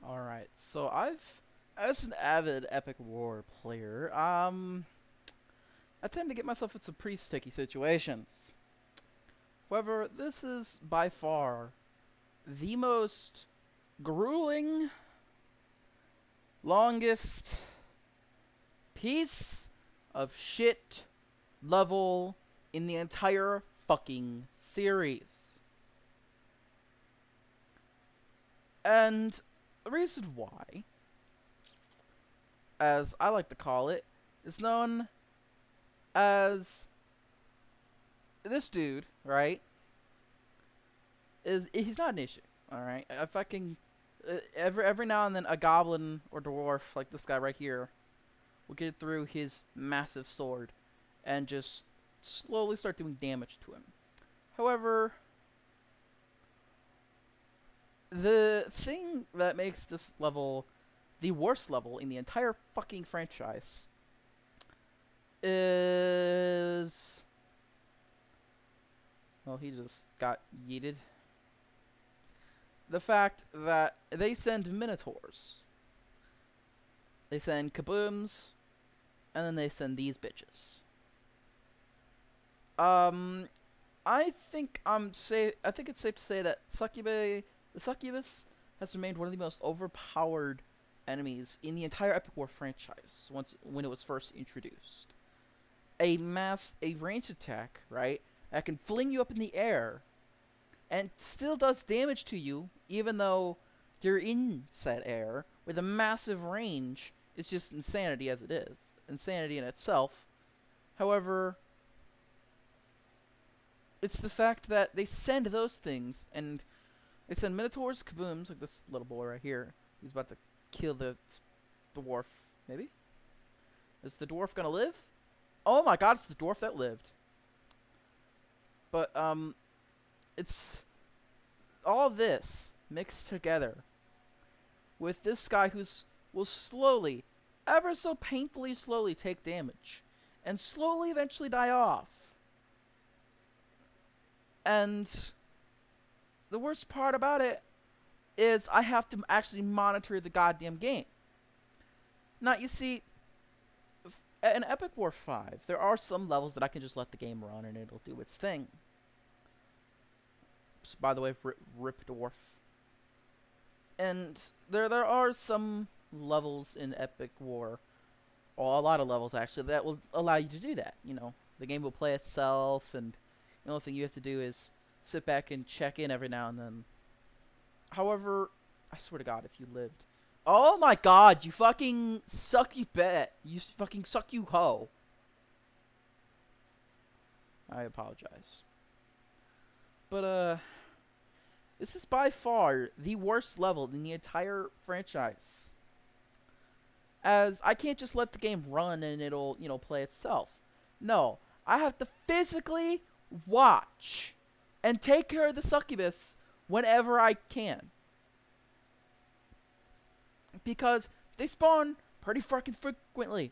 Alright, so as an avid Epic War player, I tend to get myself in some pretty sticky situations. However, this is by far the most grueling, longest piece of shit level in the entire fucking series. And the reason why, as I like to call it, is known as this dude, right? He's not an issue, all right. I fucking every now and then a goblin or dwarf like this guy right here will get through his massive sword and just slowly start doing damage to him. However, the thing that makes this level the worst level in the entire fucking franchise is... Well, he just got yeeted. The fact that they send minotaurs. They send kabooms, and then they send these bitches. I think it's safe to say that the succubus has remained one of the most overpowered enemies in the entire Epic War franchise when it was first introduced. A ranged attack, right, that can fling you up in the air and still does damage to you even though you're in said air with a massive range. It's just insanity as it is. Insanity in itself. However, it's the fact that they send those things, and they send minotaurs, kabooms, like this little boy right here. He's about to kill the dwarf, maybe? Is the dwarf gonna live? Oh my god, it's the dwarf that lived. But, it's all this mixed together with this guy will slowly, ever so painfully slowly take damage and slowly eventually die off. And the worst part about it is I have to actually monitor the goddamn game. Now, you see, in Epic War 5, there are some levels that I can just let the game run and it'll do its thing. So, by the way, rip dwarf. And there are some levels in Epic War, or a lot of levels actually, that will allow you to do that. You know, the game will play itself, and the only thing you have to do is sit back and check in every now and then. However, I swear to God, if you lived... Oh my god, you fucking suck, you bet. You fucking suck, you hoe. I apologize. But, this is by far the worst level in the entire franchise. As I can't just let the game run and it'll, you know, play itself. No, I have to physically watch and take care of the succubus whenever I can. Because they spawn pretty fucking frequently.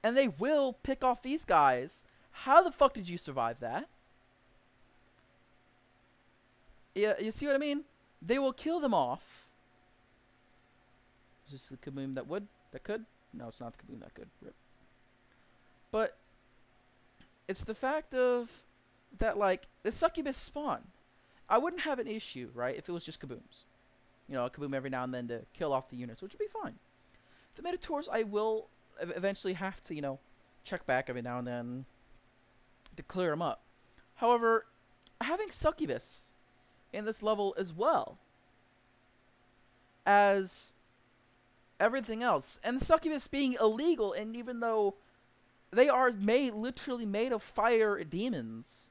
And they will pick off these guys. How the fuck did you survive that? Yeah, you see what I mean? They will kill them off. Is this the kaboom that would? That could? No, it's not the kaboom that could. Rip. But it's the fact of that, like, the succubus spawn. I wouldn't have an issue, right, if it was just kabooms. You know, a kaboom every now and then to kill off the units, which would be fine. The minotaurs, I will eventually have to, you know, check back every now and then to clear them up. However, having succubus in this level as well as everything else, and the succubus being illegal, and even though they are literally made of fire demons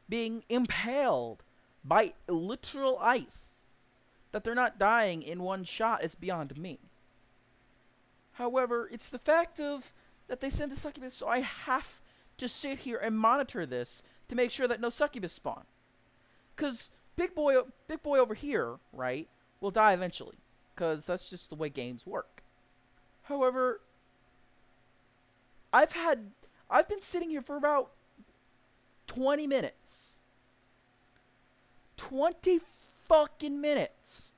being impaled by literal ice, that they're not dying in one shot is beyond me. However, it's the fact of that they send the succubus, so I have to sit here and monitor this to make sure that no succubus spawn. Because big boy over here, right, will die eventually. Because that's just the way games work. However, I've been sitting here for about 20 minutes. 20 fucking minutes.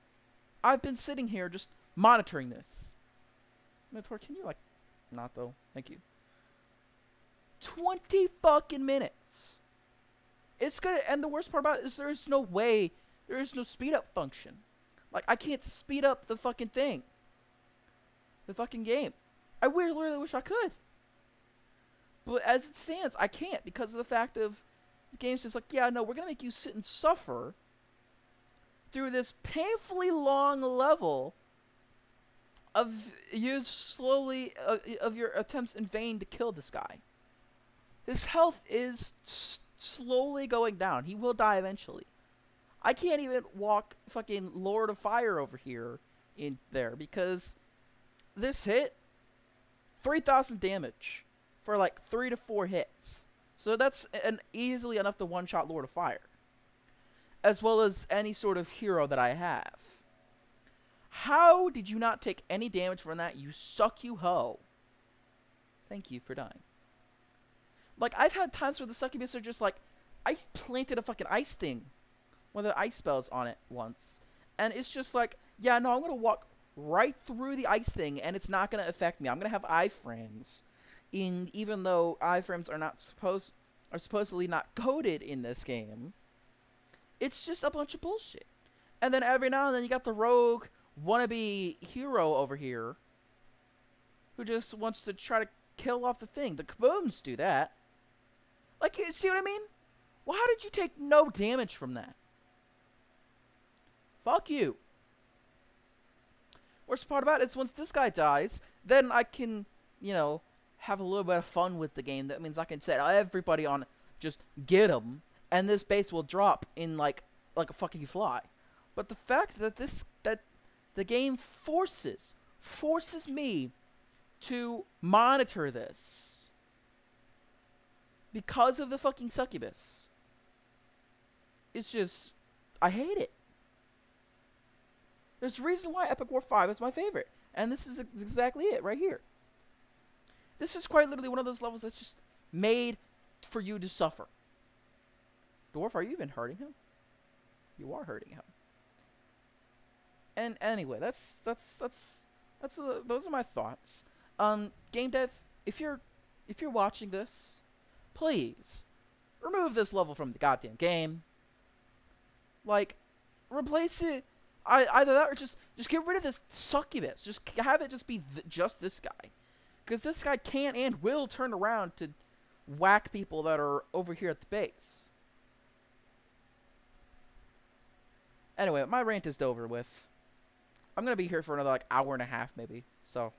I've been sitting here just monitoring this. Minotaur, can you, like, not though? Thank you. 20 fucking minutes. It's gonna, and the worst part about it is there is no speed up function. Like, I can't speed up the fucking thing. The fucking game. I really wish I could. But as it stands, I can't because of the fact of the game's just like, yeah, no, we're gonna make you sit and suffer through this painfully long level of you slowly of your attempts in vain to kill this guy. His health is slowly going down. He will die eventually. I can't even walk fucking Lord of Fire over here in there because this hit 3,000 damage for like 3 to 4 hits. So that's easily enough to one-shot Lord of Fire, as well as any sort of hero that I have. How did you not take any damage from that, you suck, you hoe? Thank you for dying. Like, I've had times where the succubus are just like, I planted a fucking ice thing, one of the ice spells on it once, and it's just like, yeah, no, I'm gonna walk right through the ice thing, and it's not gonna affect me. I'm gonna have iframes, even though iframes are supposedly not coded in this game. It's just a bunch of bullshit. And then every now and then you got the rogue wannabe hero over here who just wants to try to kill off the thing. The kabooms do that. Like, you see what I mean? Well, how did you take no damage from that? Fuck you. Worst part about it is once this guy dies, then I can, you know, have a little bit of fun with the game. That means I can set everybody on just get him, and this base will drop in like a fucking fly. But the fact that the game forces me to monitor this because of the fucking succubus, it's just, I hate it. There's a reason why Epic War 5 is my favorite, and this is exactly it right here. This is quite literally one of those levels that's just made for you to suffer. Dwarf, are you even hurting him? You are hurting him. And anyway, those are my thoughts. Game dev, if you're watching this, please remove this level from the goddamn game. Like, replace it. Either that or just get rid of this succubus. Just have it just be just this guy. Because this guy can and will turn around to whack people that are over here at the base. Anyway, my rant is over with. I'm going to be here for another, like, hour and a half, maybe. So,